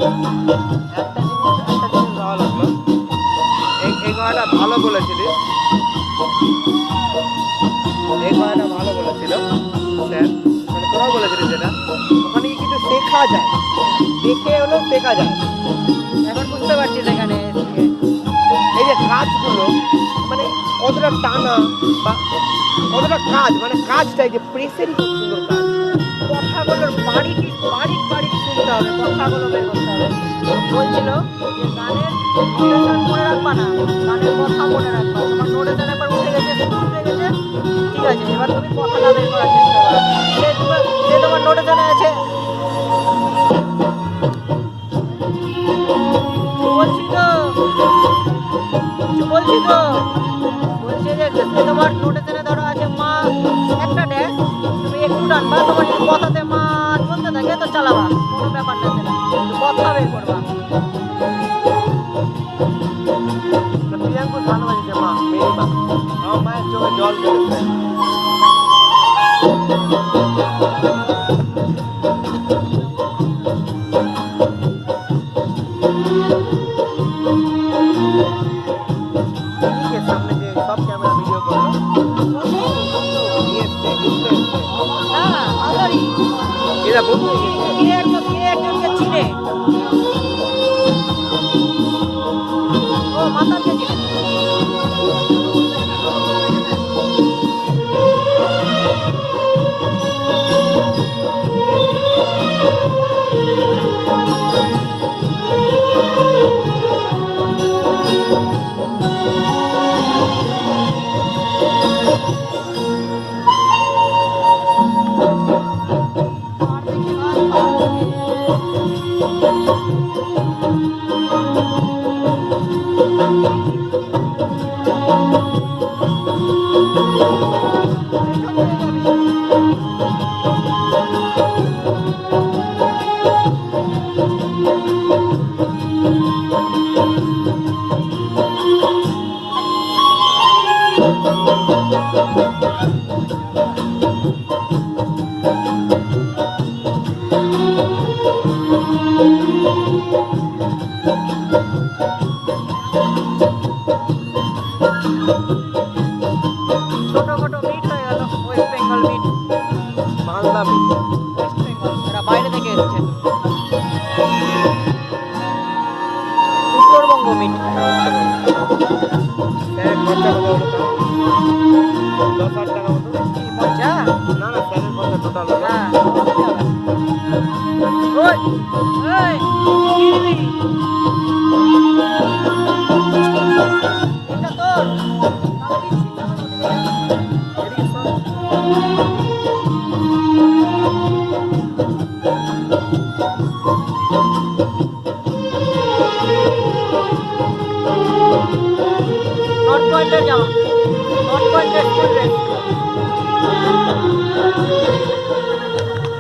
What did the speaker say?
একটা জিনিস ভালো লাগলো, এই কথাটা ভালো বলেছিলিস, এই কথাটা ভালো বলেছিল স্যার, মানে তোরাও বলেছিলিস যেটা, ওখানে কি কিছু শেখা যায়, দেখে হলেও শেখা যায়। এখন বুঝতে পারছিস এখানে থেকে। এই যে কাজগুলো মানে কতটা টানা বা কতটা কাজ, মানে কাজটাই যে প্রেসেরই খুব সুন্দর কাজ, কথাগুলোর বাড়িটি বাড়ির বাড়ি শুনতে হবে, কথাগুলো বের করতে হবে। বলছিল যে গানের নোটেশন মনে রাখবা না, গানের কথা মনে রাখবা। তোমার নোটেশন একবার উঠে গেছে, উঠে গেছে, ঠিক আছে, এবার তুমি কথাটা বের করার চেষ্টা করো। যে তোমার নোটেশনে আছে, বলছি তো, বলছি তো, বলছে যে তোমার নোটেশনে ধরো আছে মা একটা ড্যাশ, তুমি একটু টানবা, তোমার যদি কথাতে মা চলতে থাকে তো চালাবা, কোনো ব্যাপার না, সেটা কথা বের করবা। প্রিয়াঙ্কুর ভালোবাসিছে মা, মেরি মা, আমার মায়ের চোখে জল বেরোচ্ছে। সামনে যে সব ক্যামেরা ভিডিও করলো হ্যাঁ, আমারই এরা বন্ধু কে একজনকে চিনে, ও মাতালকে চিনে। ছোটখাটো মিট হয়ে গেল, west Bengal meet, Malda meet. West Bengal, এরা বাইরে থেকে এসেছে। উত্তরবঙ্গ মিট। স্যারের খরচা কত হলো তাও? 10,000 টাকা মতো? কি মজা! না না, স্যারের খরচা টোটাল হলো। হ্যাঁ, ওই, ওই, কি দিবি?